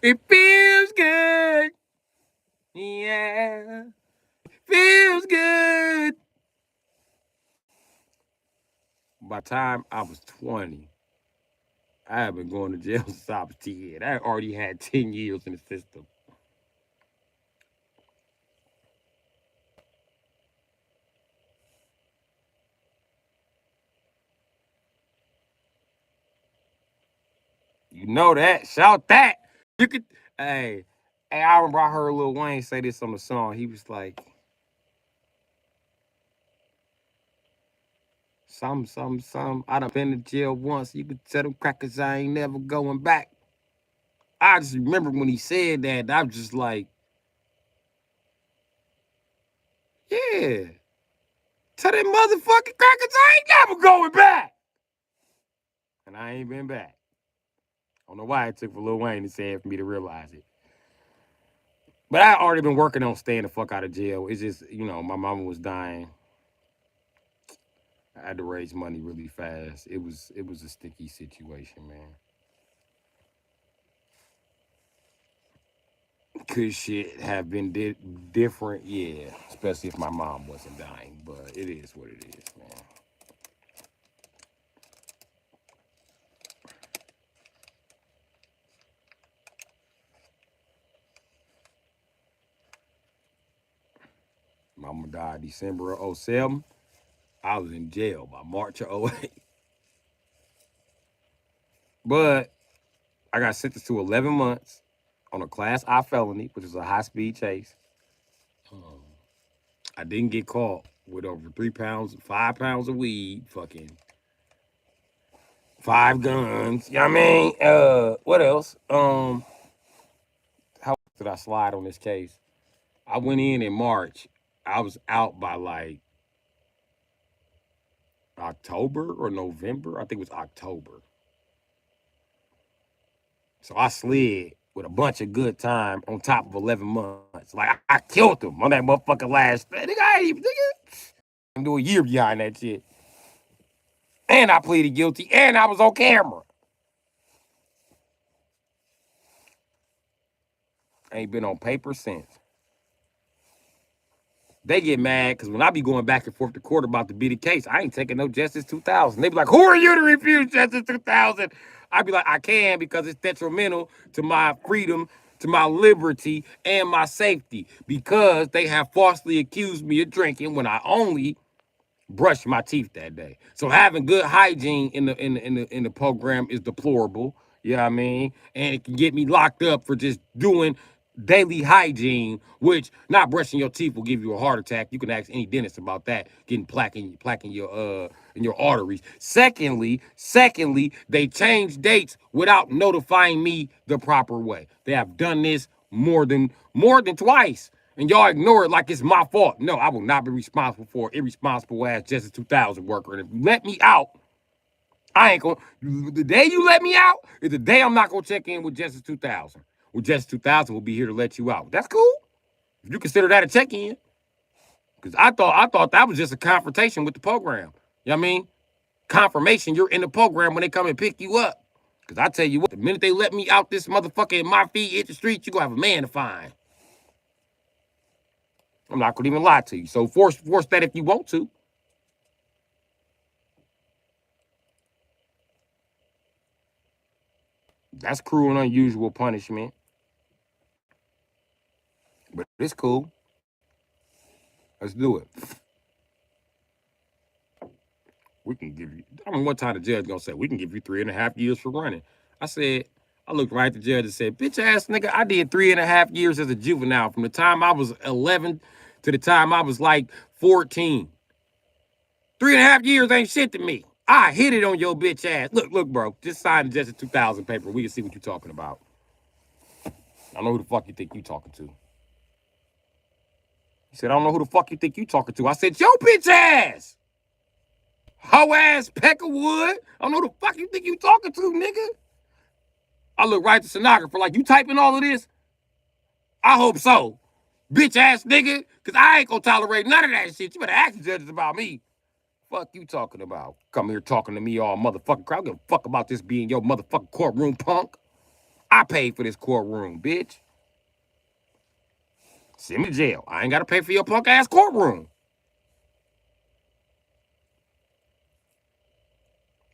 It feels good. Yeah. Feels good. By the time I was 20, I had been going to jail since I was 10. I already had 10 years in the system. You know that. Shout that. You could. Hey, I remember I heard Lil Wayne say this on the song. He was like, some. I done been to jail once. You could tell them crackers I ain't never going back. I just remember when he said that, I was just like, yeah. Tell them motherfucking crackers I ain't never going back. And I ain't been back. I don't know why it took for Lil Wayne to say it for me to realize it. But I already been working on staying the fuck out of jail. It's just, my mama was dying. I had to raise money really fast. It was a sticky situation, man. Could shit have been different? Yeah, especially if my mom wasn't dying. But it is what it is, man. Mama died December of '07. I was in jail by March of '08. But I got sentenced to 11 months on a Class I felony, which is a high-speed chase. Um, I didn't get caught with over 3 pounds, 5 pounds of weed, fucking 5 guns. You know what I mean? What else? How did I slide on this case? I went in March. I was out by like October or November. I think it was October. So I slid with a bunch of good time on top of 11 months. Like I killed him on that motherfucking last. Nigga, I ain't even I'm doing a year behind that shit. And I pleaded guilty, and I was on camera. Ain't been on paper since. They get mad because when I be going back and forth to court about to be the case, I ain't taking no Justice 2000. They be like, who are you to refuse Justice 2000? I be like, I can because it's detrimental to my freedom, to my liberty, and my safety. Because they have falsely accused me of drinking when I only brushed my teeth that day. So having good hygiene in the program is deplorable. You know what I mean? And it can get me locked up for just doing daily hygiene, which not brushing your teeth will give you a heart attack. You can ask any dentist about that, getting plaque in your arteries. Secondly, they change dates without notifying me the proper way. They have done this more than twice. And y'all ignore it like it's my fault. No, I will not be responsible for irresponsible ass Justice 2000 worker. And if you let me out, I ain't gonna. The day you let me out is the day I'm not gonna check in with Justice 2000. Well, Justice 2000 will be here to let you out. That's cool. If you consider that a check-in, because I thought that was just a confrontation with the program. You know what I mean? Confirmation you're in the program when they come and pick you up. Because I tell you what, the minute they let me out this motherfucker and my feet hit the street, you gonna have a man to find. I'm not gonna even lie to you. So force that if you want to. That's cruel and unusual punishment. But it's cool. Let's do it. We can give you, I mean, one time the judge gonna say, we can give you 3.5 years for running. I looked right at the judge and said, bitch ass nigga, I did 3.5 years as a juvenile from the time I was 11 to the time I was like 14. 3.5 years ain't shit to me. I hit it on your bitch ass. Look, bro, just sign the Justice 2000 paper. We can see what you're talking about. I don't know who the fuck you think you talking to. He said, I don't know who the fuck you think you talking to. I said, yo bitch ass. Hoe ass Peckerwood. I don't know who the fuck you think you talking to, nigga. I look right at the stenographer like, you typing all of this? I hope so. Bitch ass nigga. Because I ain't gonna tolerate none of that shit. You better ask the judges about me. Fuck you talking about? Come here talking to me all motherfucking crowd. I don't give a fuck about this being your motherfucking courtroom, punk. I paid for this courtroom, bitch. Send me to jail. I ain't got to pay for your punk ass courtroom.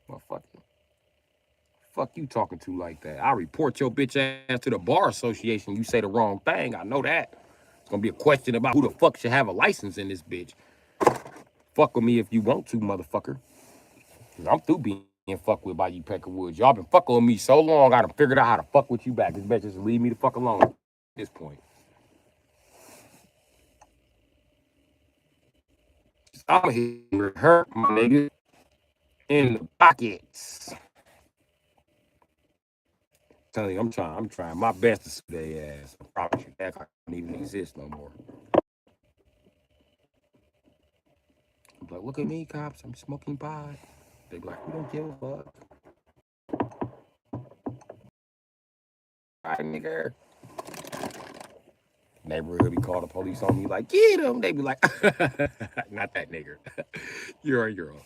Motherfucker. Fuck you talking to like that? I report your bitch ass to the bar association. You say the wrong thing. I know that. It's gonna be a question about who the fuck should have a license in this bitch. Fuck with me if you want to, motherfucker. I'm through being and fuck with by you Peckerwoods. Y'all been fucking with me so long, I done figured out how to fuck with you back. This bitch just leave me the fuck alone at this point. I'm here hurt, my nigga, in the pockets. Telling you, I'm trying my best to sue their ass. I promise you that I don't even exist no more. I'm like, look at me, cops, I'm smoking pot. They be like, we don't give a fuck. All right, nigga. Neighborhood be call the police on me like, get him. They be like, not that nigga. You're a girl.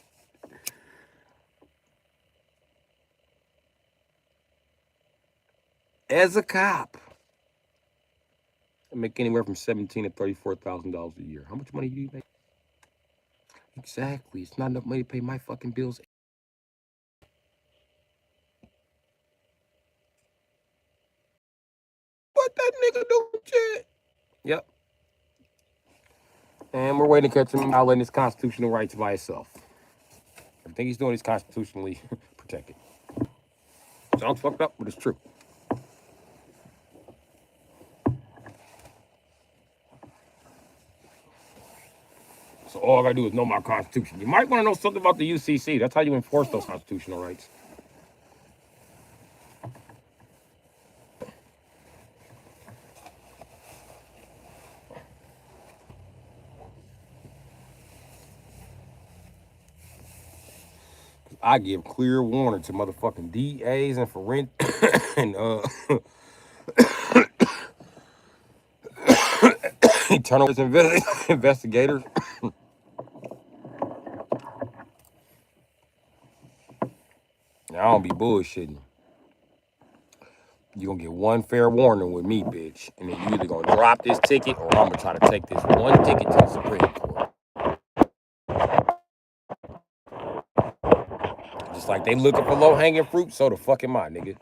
As a cop, I make anywhere from $17,000 to $34,000 a year. How much money do you make? Exactly. It's not enough money to pay my fucking bills. What that nigga do? Shit. Yep. And we're waiting to catch him out letting his constitutional rights by itself. Everything he's doing is constitutionally protected. Sounds fucked up, but it's true. So all I gotta do is know my constitution. You might want to know something about the UCC. That's how you enforce those constitutional rights. I give clear warning to motherfucking DAs and forensic and internal investigators. I don't be bullshitting. You're gonna get one fair warning with me, bitch. And then you either gonna drop this ticket or I'm gonna try to take this one ticket to the Supreme Court. Just like they looking for low-hanging fruit, so the fuck am I, nigga.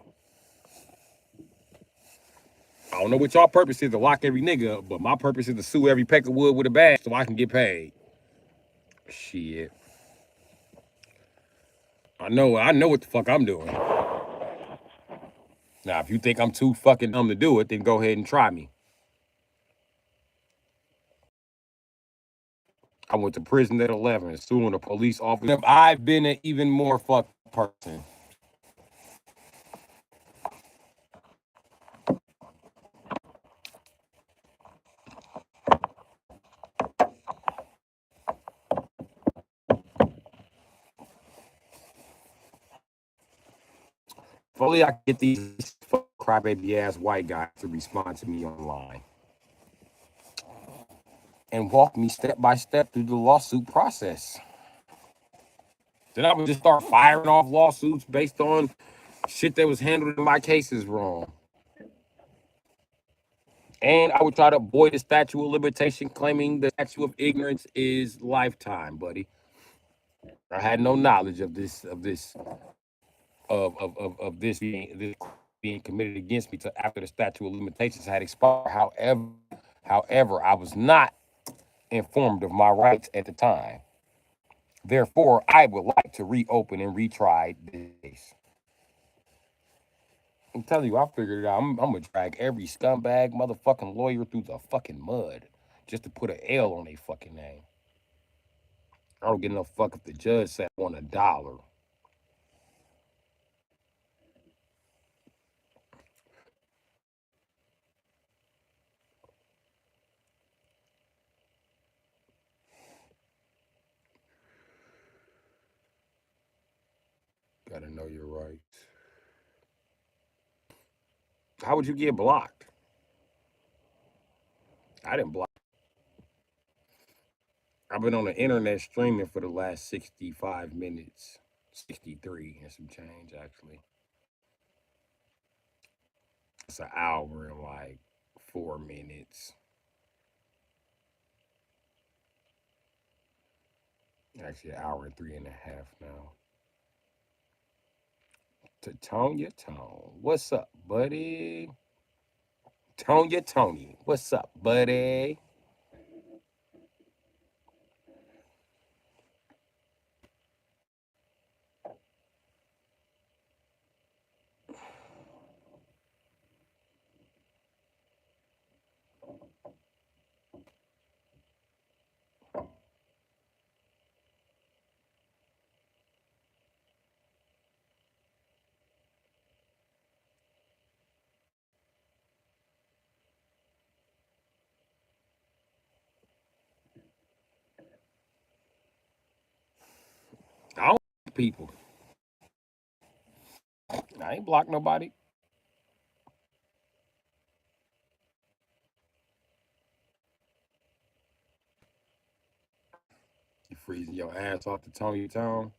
I don't know what y'all purpose is to lock every nigga up, but my purpose is to sue every peck of wood with a badge so I can get paid. Shit. I know what the fuck I'm doing. Now, if you think I'm too fucking dumb to do it, then go ahead and try me. I went to prison at 11, suing a police officer. I've been an even more fucked person. If only I could get these crybaby ass white guys to respond to me online and walk me step by step through the lawsuit process. Then I would just start firing off lawsuits based on shit that was handled in my cases wrong. And I would try to avoid the statute of limitation, claiming the statute of ignorance is lifetime, buddy. I had no knowledge of this being committed against me till after the statute of limitations had expired. However, I was not informed of my rights at the time. Therefore, I would like to reopen and retry this case. I'm telling you, I figured it out. I'm gonna drag every scumbag motherfucking lawyer through the fucking mud just to put an L on their fucking name. I don't get no fuck if the judge said I want $1. Gotta know your rights. How would you get blocked? I didn't block. I've been on the internet streaming for the last 65 minutes. 63 and some change, actually. It's an hour and like 4 minutes. Actually, an hour and 3.5 now. To Tonya Tone. What's up, buddy? Tonya Tony. What's up, buddy? people. I ain't blocked nobody. You freezing your ass off the Tony Town.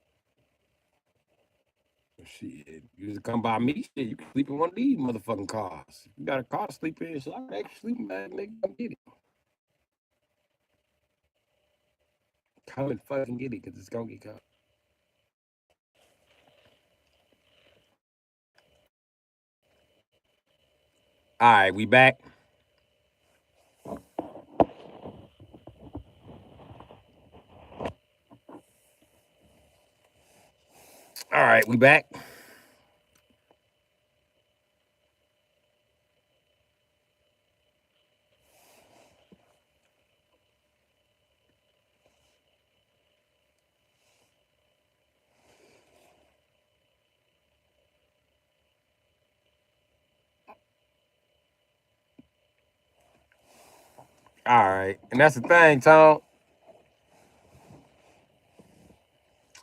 Shit, you just come by me. Shit, you can sleep in one of these motherfucking cars. You got a car to sleep in. So I can actually sleep in that nigga. Come get it. Come and fucking get it, cause it's gonna get caught. All right, we back. All right, we back. All right, and that's the thing, Tom.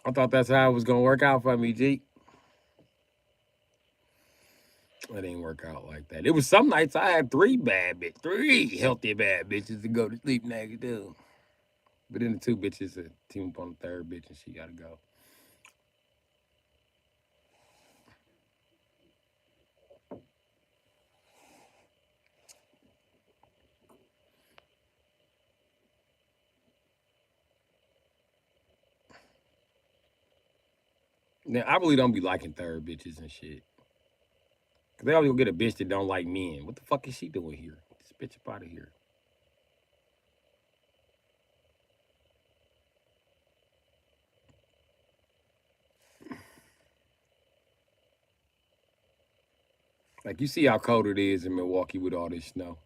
I thought that's how it was gonna work out for me, G. It didn't work out like that. It was some nights I had three healthy bad bitches to go to sleep next to. But then the two bitches team up on the third bitch and she gotta go. Now I really don't be liking third bitches and shit. Cause they always gonna get a bitch that don't like men. What the fuck is she doing here? This bitch up out of here. Like you see how cold it is in Milwaukee with all this snow.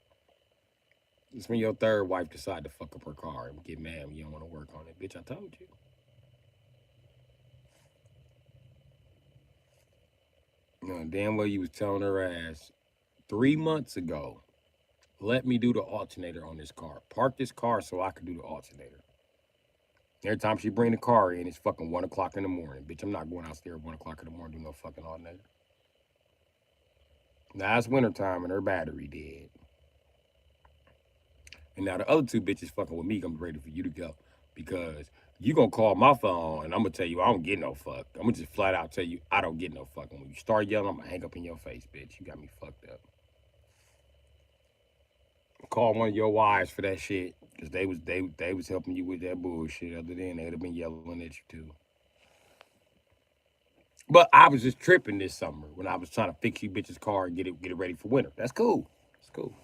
It's when your third wife decide to fuck up her car and get mad when you don't want to work on it. Bitch, I told you. Damn well you was telling her ass 3 months ago, let me do the alternator on this car. Park this car so I can do the alternator. Every time she bring the car in, it's fucking 1 o'clock in the morning. Bitch, I'm not going out there at 1 o'clock in the morning do no fucking alternator. Now it's wintertime and her battery dead. And now the other two bitches fucking with me, I'm ready for you to go. Because you gonna call my phone and I'm gonna tell you I don't get no fuck. I'm gonna just flat out tell you I don't get no fuck. And when you start yelling, I'm gonna hang up in your face, bitch. You got me fucked up. Call one of your wives for that shit. Cause they was helping you with that bullshit. Other than they'd have been yelling at you too. But I was just tripping this summer when I was trying to fix you bitches' car and get it ready for winter. That's cool. It's cool.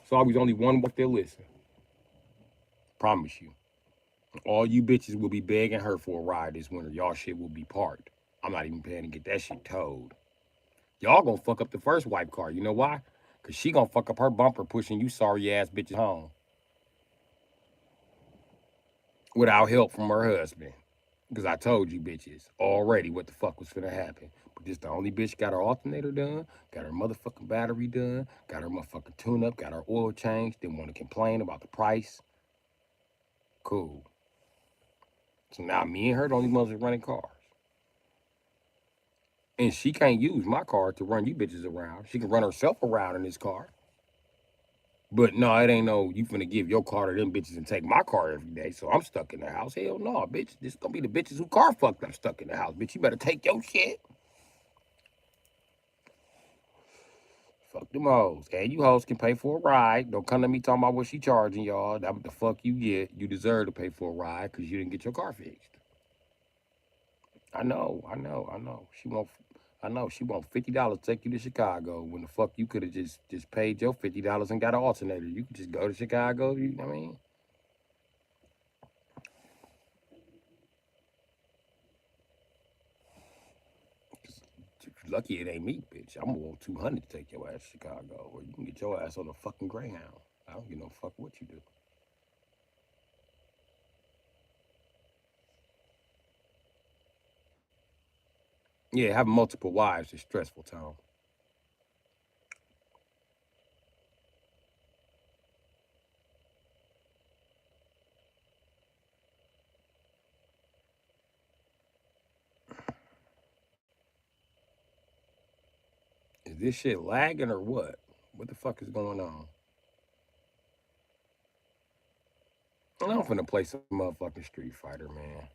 So I was only one wife there listen. Promise you. All you bitches will be begging her for a ride this winter. Y'all shit will be parked. I'm not even paying to get that shit towed. Y'all gonna fuck up the first wife car. You know why? Cause she gonna fuck up her bumper pushing you sorry ass bitches home without help from her husband. Cause I told you bitches already what the fuck was gonna happen. But this the only bitch got her alternator done, got her motherfucking battery done, got her motherfucking tune up, got her oil changed, didn't want to complain about the price. Cool. So now me and her the only ones that running cars. And she can't use my car to run you bitches around. She can run herself around in this car. But no, it ain't no, you finna give your car to them bitches and take my car every day. So I'm stuck in the house. Hell no, bitch. This gonna be the bitches who car fucked up stuck in the house. Bitch, you better take your shit. Fuck them hoes. And you hoes can pay for a ride. Don't come to me talking about what she charging y'all. That what the fuck you get. You deserve to pay for a ride because you didn't get your car fixed. I know. She want $50 to take you to Chicago when the fuck you could have just paid your $50 and got an alternator. You could just go to Chicago. You know what I mean? Lucky it ain't me, bitch. I'm gonna want 200 to take your ass to Chicago, or you can get your ass on a fucking Greyhound. I don't give no fuck what you do. Yeah, having multiple wives is stressful, Tom. Is this shit lagging or what? What the fuck is going on? And I'm finna play some motherfucking Street Fighter, man.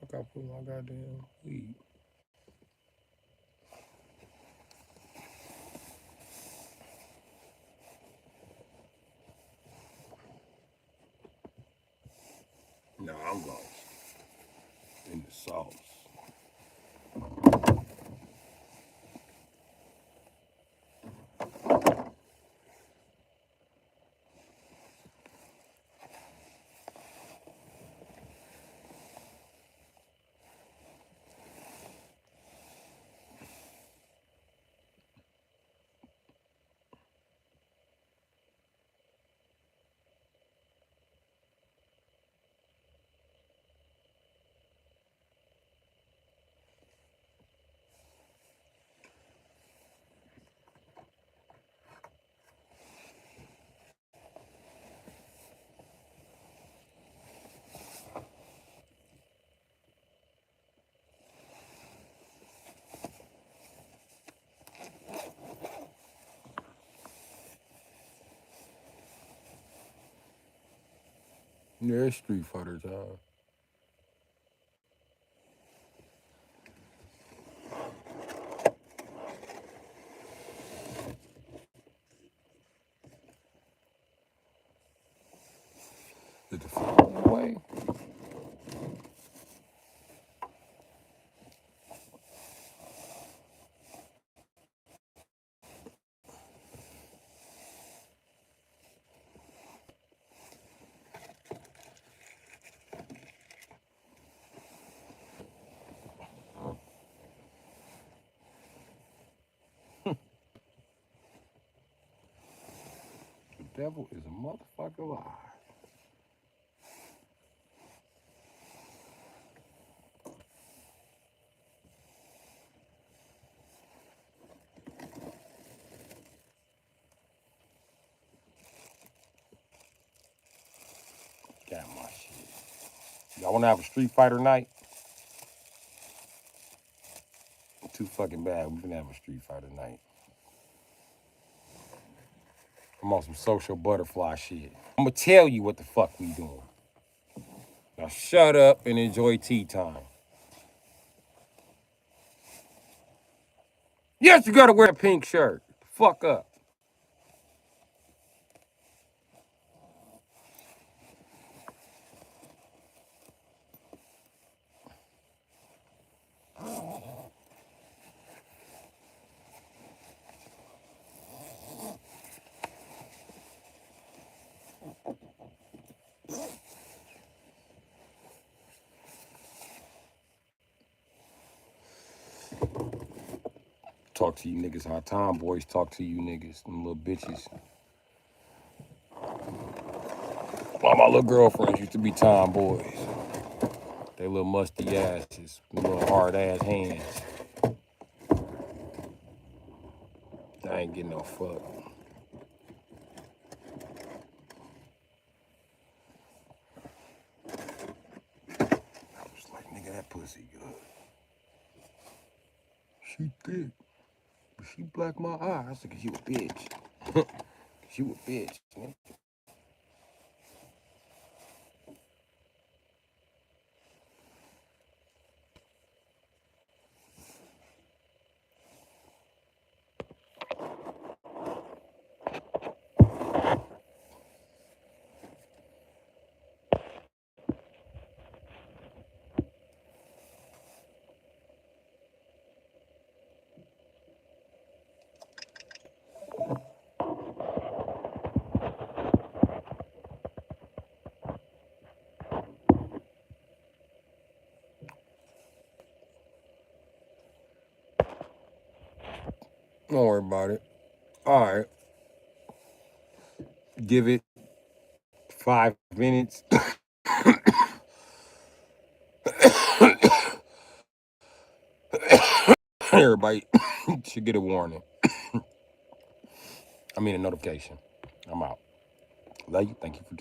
Fuck, I put my goddamn weed. No, I'm lost in the sauce. Yeah, it's Street Fighter time. Is the phone away? The devil is a motherfucker lie. Got my shit. Y'all wanna have a Street Fighter night? Too fucking bad. We finna have a Street Fighter night. I'm on some social butterfly shit. I'm gonna tell you what the fuck we doing. Now shut up and enjoy tea time. Yes, you gotta wear a pink shirt. Fuck up. Talk to you niggas how tomboys talk to you niggas, them little bitches. All my little girlfriends used to be tomboys. They little musty asses, little hard ass hands. I ain't getting no fuck. I was like, nigga, that pussy good. She thick, but she black my eye. I said, cause you a bitch. Cause you a bitch, man. Don't worry about it. All right. Give it 5 minutes. Everybody should get a warning. I mean, a notification. I'm out. Love you. Thank you for